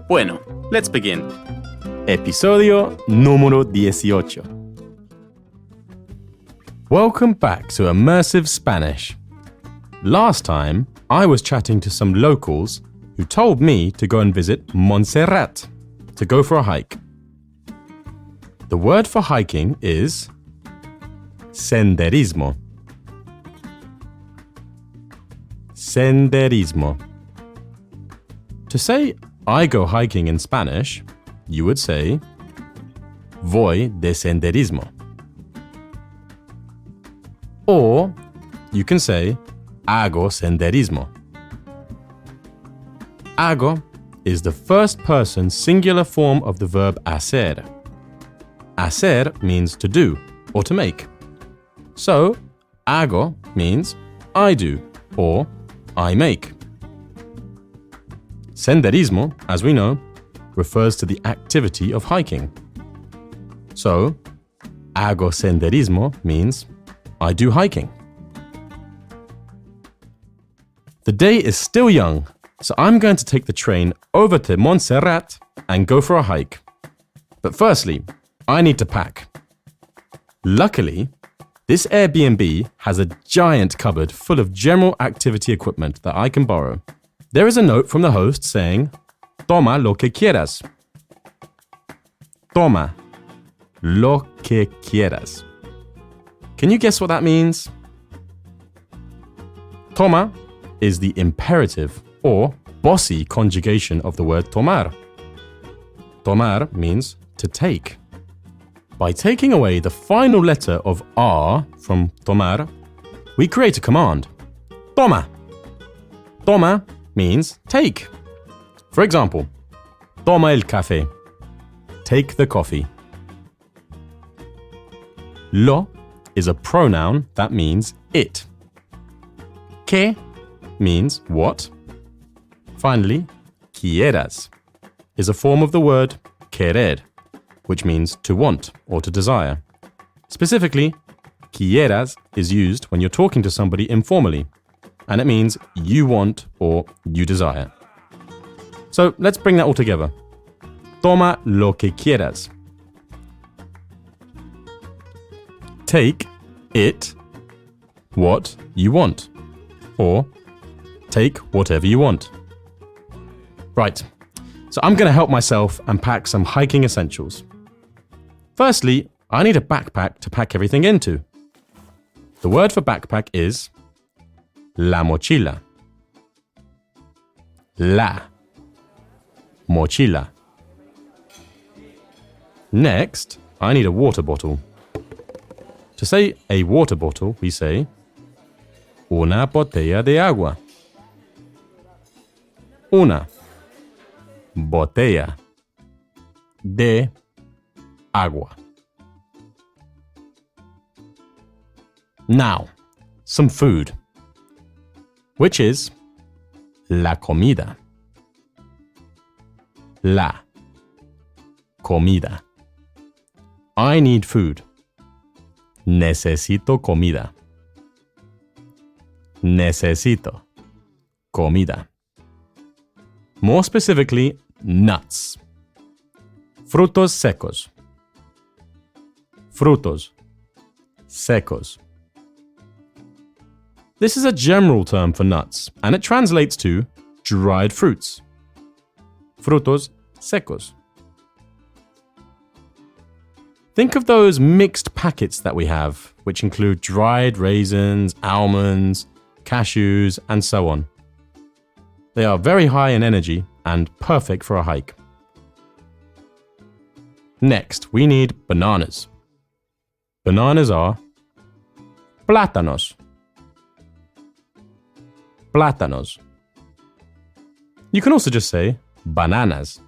Bueno, let's begin. Episodio número 18. Welcome back to Immersive Spanish. Last time, I was chatting to some locals who told me to go and visit Montserrat, to go for a hike. The word for hiking is senderismo. Senderismo. To say I go hiking in Spanish, you would say voy de senderismo. Or you can say hago senderismo. Hago is the first person singular form of the verb hacer. Hacer means to do or to make. So, hago means I do or I make. Senderismo, as we know, refers to the activity of hiking. So, hago senderismo means I do hiking. The day is still young, so I'm going to take the train over to Montserrat and go for a hike. But firstly, I need to pack. Luckily, this Airbnb has a giant cupboard full of general activity equipment that I can borrow. There is a note from the host saying, Toma lo que quieras. Toma lo que quieras. Can you guess what that means? Toma is the imperative or bossy conjugation of the word tomar. Tomar means to take. By taking away the final letter of R from tomar, we create a command. Toma. Toma means take. For example, toma el café. Take the coffee. Lo is a pronoun that means it. Que means what. Finally, quieras is a form of the word querer, which means to want or to desire. Specifically, quieras is used when you're talking to somebody informally, and it means you want or you desire. So let's bring that all together. Toma lo que quieras. Take it, what you want, or take whatever you want. Right, so I'm going to help myself and pack some hiking essentials. Firstly, I need a backpack to pack everything into. The word for backpack is la mochila. La mochila. Next, I need a water bottle. To say a water bottle, we say una botella de agua. Una botella de agua. Now, some food, which is la comida. La comida. I need food. Necesito comida. Necesito comida. More specifically, nuts. Frutos secos. Frutos secos. This is a general term for nuts, and it translates to dried fruits. Frutos secos. Think of those mixed packets that we have, which include dried raisins, almonds, cashews, and so on. They are very high in energy and perfect for a hike. Next, we need bananas. Bananas are plátanos. Plátanos. You can also just say bananas.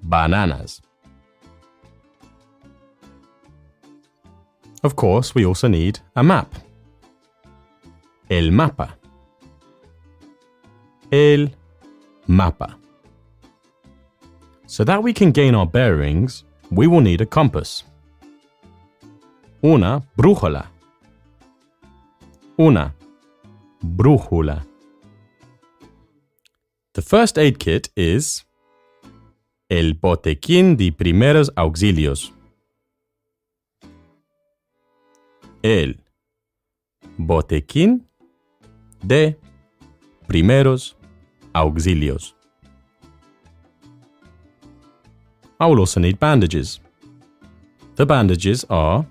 Bananas. Of course, we also need a map. El mapa. El mapa. So that we can gain our bearings, we will need a compass. Una brújula. Una brújula. The first aid kit is el botequín de primeros auxilios. El botequín de primeros auxilios. I will also need bandages. The bandages are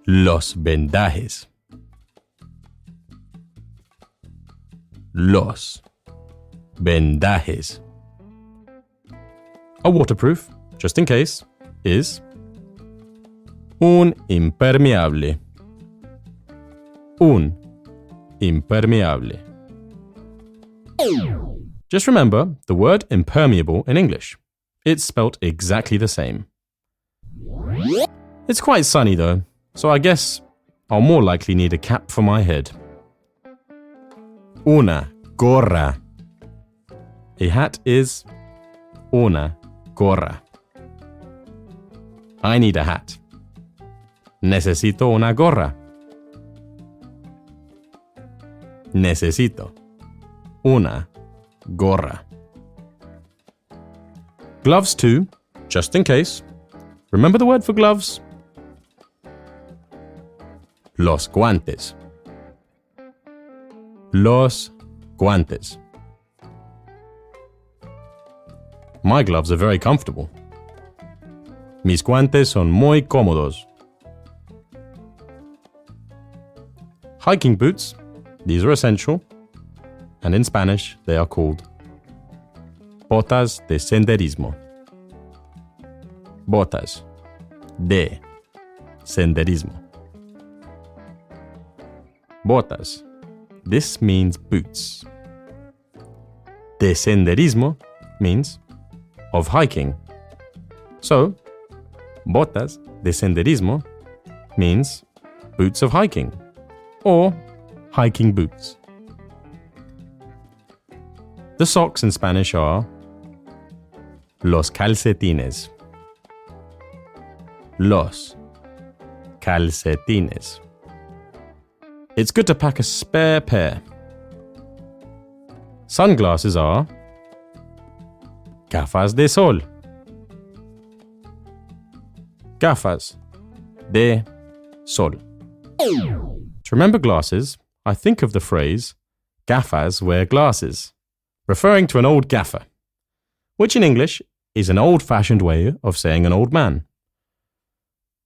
los vendajes. Los vendajes. A waterproof, just in case, is un impermeable. Un impermeable. Just remember the word impermeable in English. It's spelt exactly the same. It's quite sunny though, so I guess I'll more likely need a cap for my head. Una gorra. A hat is una gorra. I need a hat. Necesito una gorra. Necesito una gorra. Gloves too, just in case. Remember the word for gloves? Los guantes. Los guantes. My gloves are very comfortable. Mis guantes son muy cómodos. Hiking boots, these are essential, and in Spanish they are called botas de senderismo. Botas de senderismo. Botas. This means boots. De senderismo means of hiking. So, botas de senderismo means boots of hiking or hiking boots. The socks in Spanish are los calcetines. Los calcetines. It's good to pack a spare pair. Sunglasses are gafas de sol. Gafas de sol. To remember glasses, I think of the phrase gafas wear glasses, referring to an old gaffer, which in English is an old-fashioned way of saying an old man.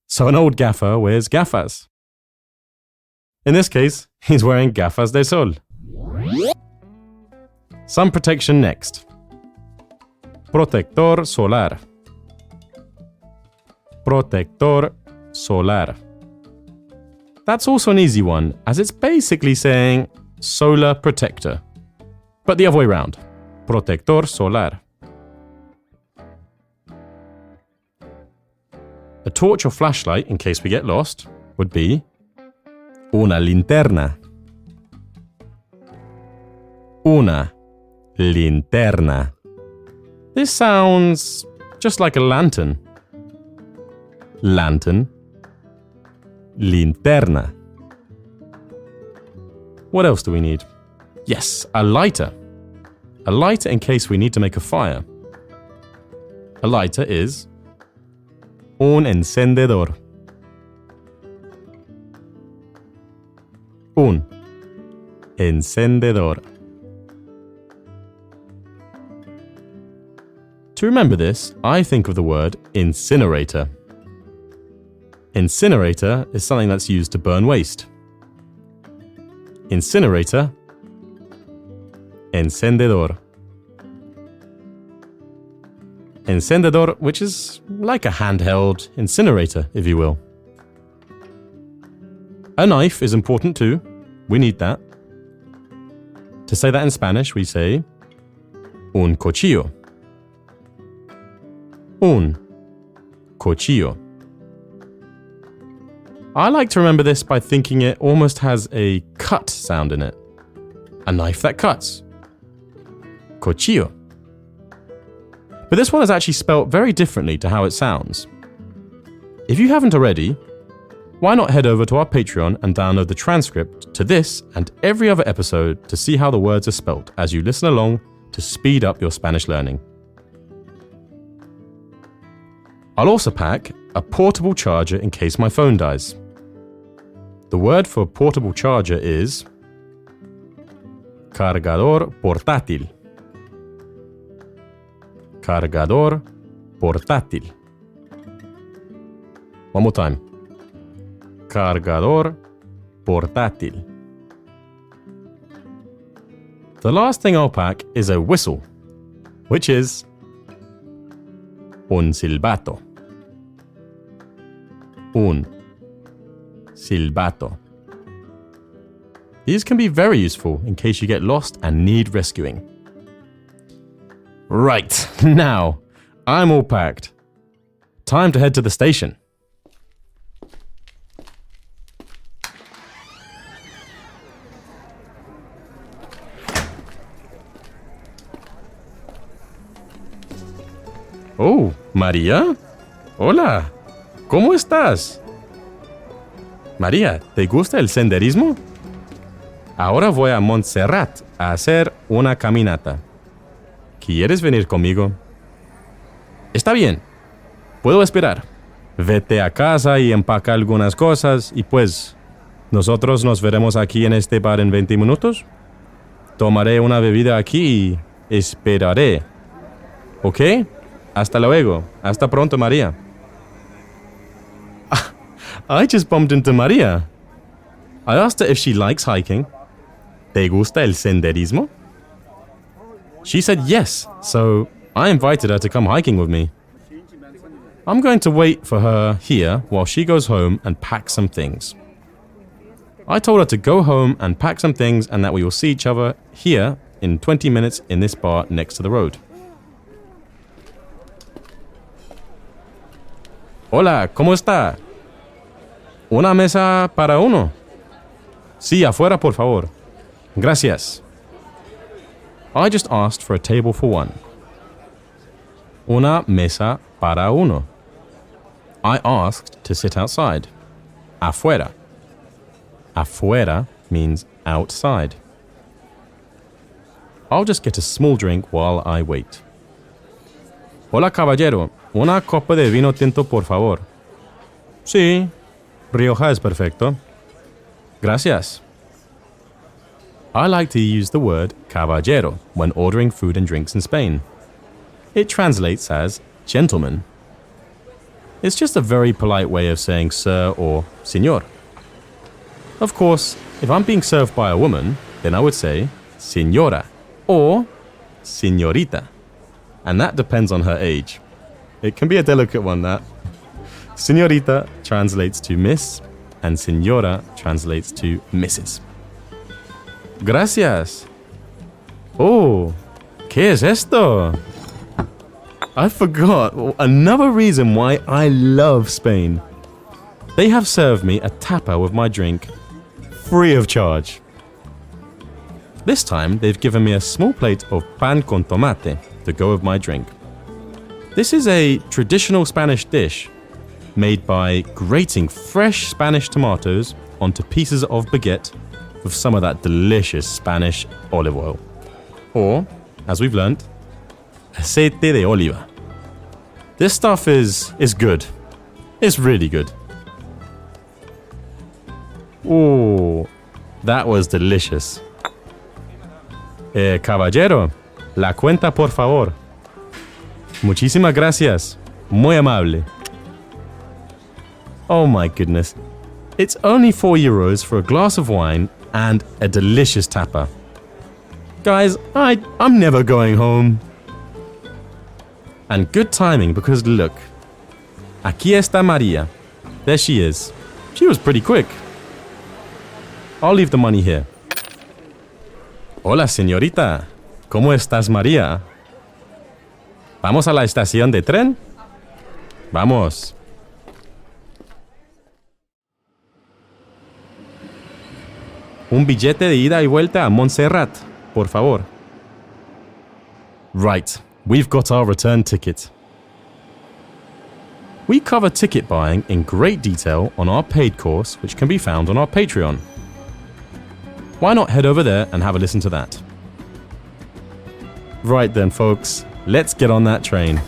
So an old gaffer wears gafas. In this case, he's wearing gafas de sol. Sun protection next. Protector solar. Protector solar. That's also an easy one, as it's basically saying solar protector. But the other way round. Protector solar. A torch or flashlight, in case we get lost, would be una linterna. Una linterna. This sounds just like a lantern. Lantern. Linterna. What else do we need? Yes, a lighter. A lighter in case we need to make a fire. A lighter is un encendedor. Un encendedor. To remember this, I think of the word incinerator. Incinerator is something that's used to burn waste. Incinerator. Encendedor. Encendedor, which is like a handheld incinerator, if you will. A knife is important too. We need that. To say that in Spanish, we say un cuchillo. Un cuchillo. I like to remember this by thinking it almost has a cut sound in it. A knife that cuts. Cuchillo. But this one is actually spelt very differently to how it sounds. If you haven't already, why not head over to our Patreon and download the transcript to this and every other episode to see how the words are spelt as you listen along to speed up your Spanish learning. I'll also pack a portable charger in case my phone dies. The word for portable charger is cargador portátil. Cargador portátil. One more time. Cargador portátil. The last thing I'll pack is a whistle, which is un silbato. Un silbato. These can be very useful in case you get lost and need rescuing. Right, now, I'm all packed. Time to head to the station. Oh, María. Hola. ¿Cómo estás? María, ¿te gusta el senderismo? Ahora voy a Montserrat a hacer una caminata. ¿Quieres venir conmigo? Está bien. Puedo esperar. Vete a casa y empaca algunas cosas y pues, nosotros nos veremos aquí en este bar en 20 minutos. Tomaré una bebida aquí y esperaré. ¿Ok? Hasta luego. Hasta pronto, María. I just bumped into Maria. I asked her if she likes hiking. ¿Te gusta el senderismo? She said yes, so I invited her to come hiking with me. I'm going to wait for her here while she goes home and packs some things. I told her to go home and pack some things and that we will see each other here in 20 minutes in this bar next to the road. Hola, ¿cómo está? ¿Una mesa para uno? Sí, afuera, por favor. Gracias. I just asked for a table for one. Una mesa para uno. I asked to sit outside. Afuera. Afuera means outside. I'll just get a small drink while I wait. Hola, caballero. Una copa de vino tinto, por favor. Sí. Rioja es perfecto. Gracias. I like to use the word caballero when ordering food and drinks in Spain. It translates as gentleman. It's just a very polite way of saying sir or señor. Of course, if I'm being served by a woman, then I would say señora or señorita. And that depends on her age. It can be a delicate one, that. Señorita translates to miss, and señora translates to Mrs. Gracias. Oh, ¿qué es esto? I forgot another reason why I love Spain. They have served me a tapa with my drink, free of charge. This time, they've given me a small plate of pan con tomate to go with my drink. This is a traditional Spanish dish made by grating fresh Spanish tomatoes onto pieces of baguette with some of that delicious Spanish olive oil. Or, as we've learnt, aceite de oliva. This stuff is good. It's really good. Ooh, that was delicious. Caballero, la cuenta por favor. Muchísimas gracias. Muy amable. Oh my goodness. It's only €4 for a glass of wine and a delicious tapa. Guys, I'm never going home. And good timing because look. Aquí está María. There she is. She was pretty quick. I'll leave the money here. Hola, señorita. ¿Cómo estás, María? ¿Vamos a la estación de tren? Vamos. Un billete de ida y vuelta a Montserrat, por favor. Right, we've got our return ticket. We cover ticket buying in great detail on our paid course, which can be found on our Patreon. Why not head over there and have a listen to that? Right then, folks, let's get on that train.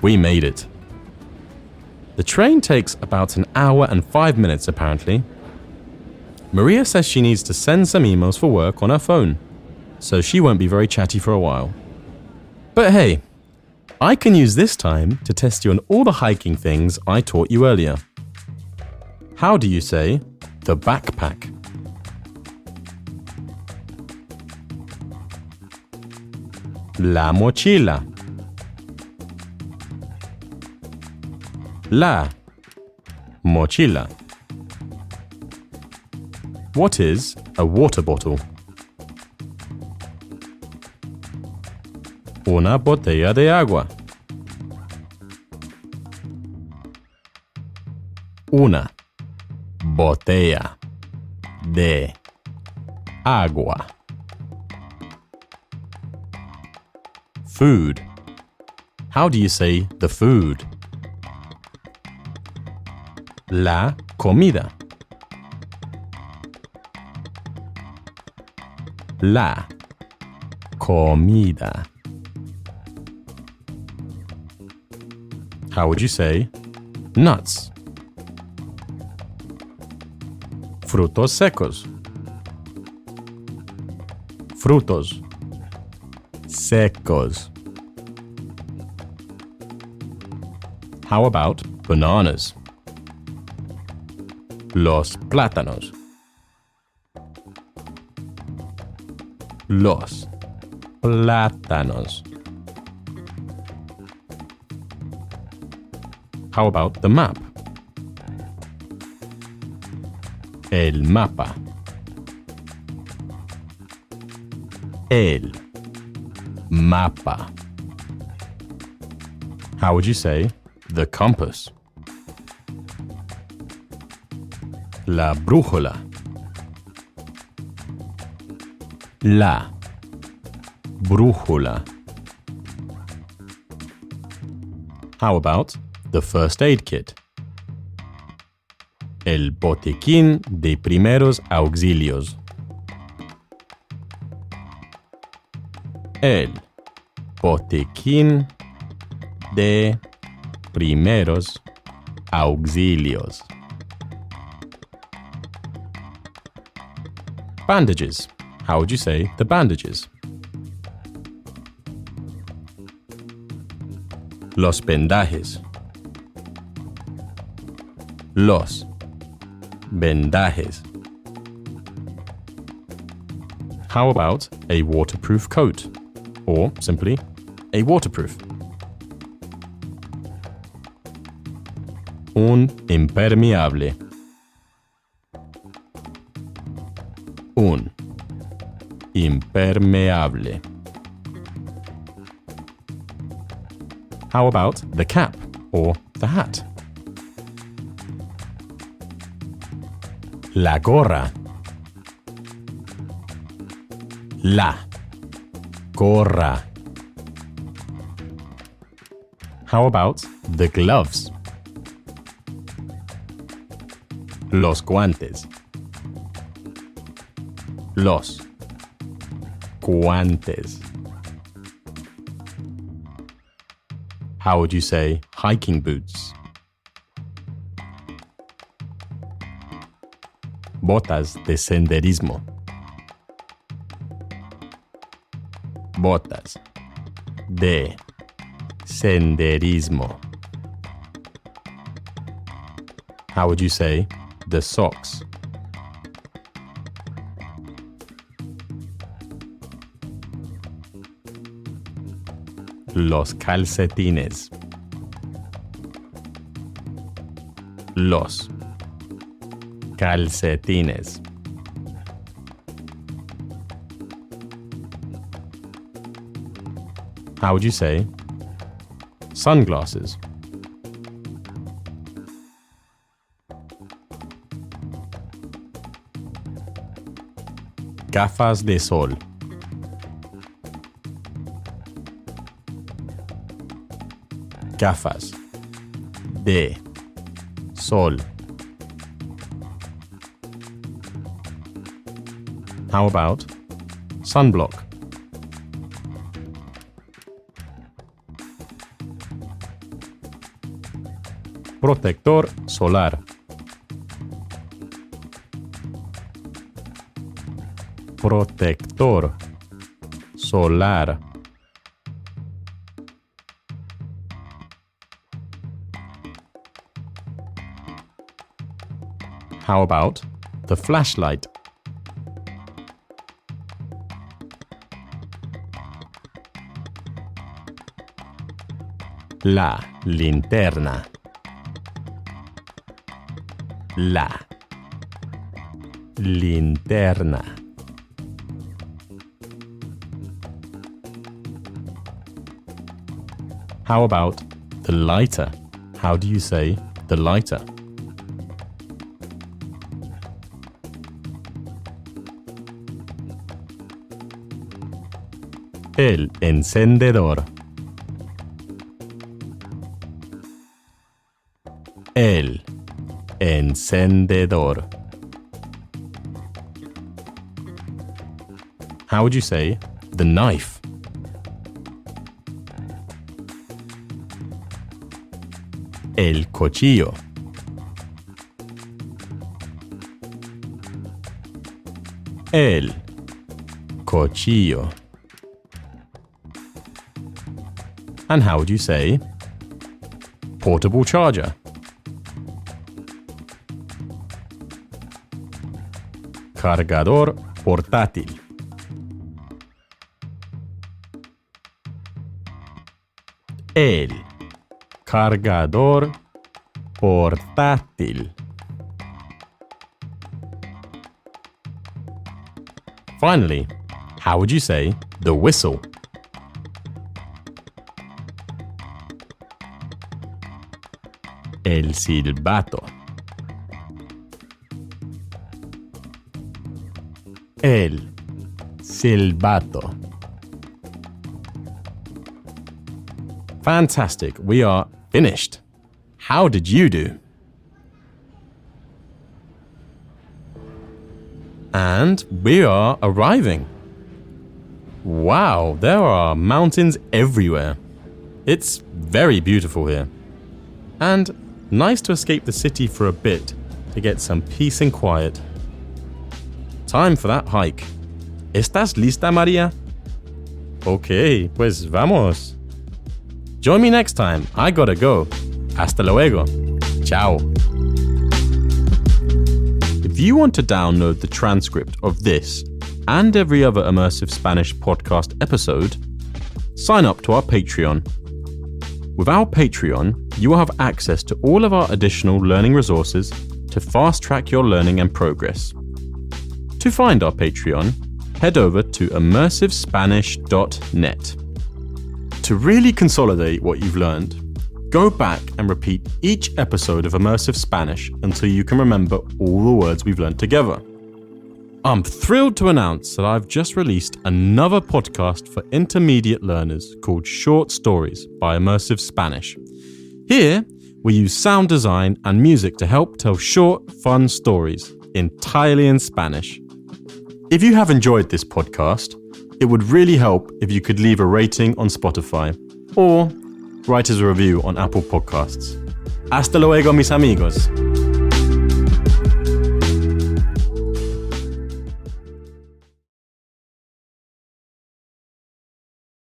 We made it. The train takes about an hour and 5 minutes, apparently. Maria says she needs to send some emails for work on her phone, so she won't be very chatty for a while. But hey, I can use this time to test you on all the hiking things I taught you earlier. How do you say the backpack? La mochila. La mochila. What is a water bottle? Una botella de agua. Una botella de agua. Food. How do you say the food? La comida. La comida. How would you say nuts? Frutos secos. Frutos secos. How about bananas? Los plátanos. Los plátanos. How about the map? El mapa. El mapa. How would you say the compass? La brújula. La brújula. How about the first aid kit? El botiquín de primeros auxilios. El botiquín de primeros auxilios. Bandages. How would you say the bandages? Los vendajes. Los vendajes. How about a waterproof coat? Or simply, a waterproof? Un impermeable. Un impermeable. How about the cap or the hat? La gorra. La gorra. How about the gloves? Los guantes. Los guantes. How would you say hiking boots? Botas de senderismo. Botas de senderismo. How would you say the socks? Los calcetines. Los calcetines. How would you say sunglasses? Gafas de sol. gafas. De, sol. How about sunblock? Protector solar. Protector solar. How about the flashlight? La linterna. La linterna. How about the lighter? How do you say the lighter? El encendedor. El encendedor. How would you say the knife? El cuchillo. El cuchillo. And how would you say portable charger? Cargador portátil. El cargador portátil. Finally, how would you say the whistle? El silbato. El silbato. Fantastic, we are finished. How did you do? And we are arriving. Wow, there are mountains everywhere. It's very beautiful here. And nice to escape the city for a bit to get some peace and quiet. Time for that hike. ¿Estás lista, María? Okay, pues vamos. Join me next time. I gotta go. Hasta luego. Ciao. If you want to download the transcript of this and every other Immersive Spanish podcast episode, sign up to our Patreon. With our Patreon, you will have access to all of our additional learning resources to fast-track your learning and progress. To find our Patreon, head over to immersivespanish.net. To really consolidate what you've learned, go back and repeat each episode of Immersive Spanish until you can remember all the words we've learned together. I'm thrilled to announce that I've just released another podcast for intermediate learners called Short Stories by Immersive Spanish. Here, we use sound design and music to help tell short, fun stories entirely in Spanish. If you have enjoyed this podcast, it would really help if you could leave a rating on Spotify or write us a review on Apple Podcasts. Hasta luego, mis amigos.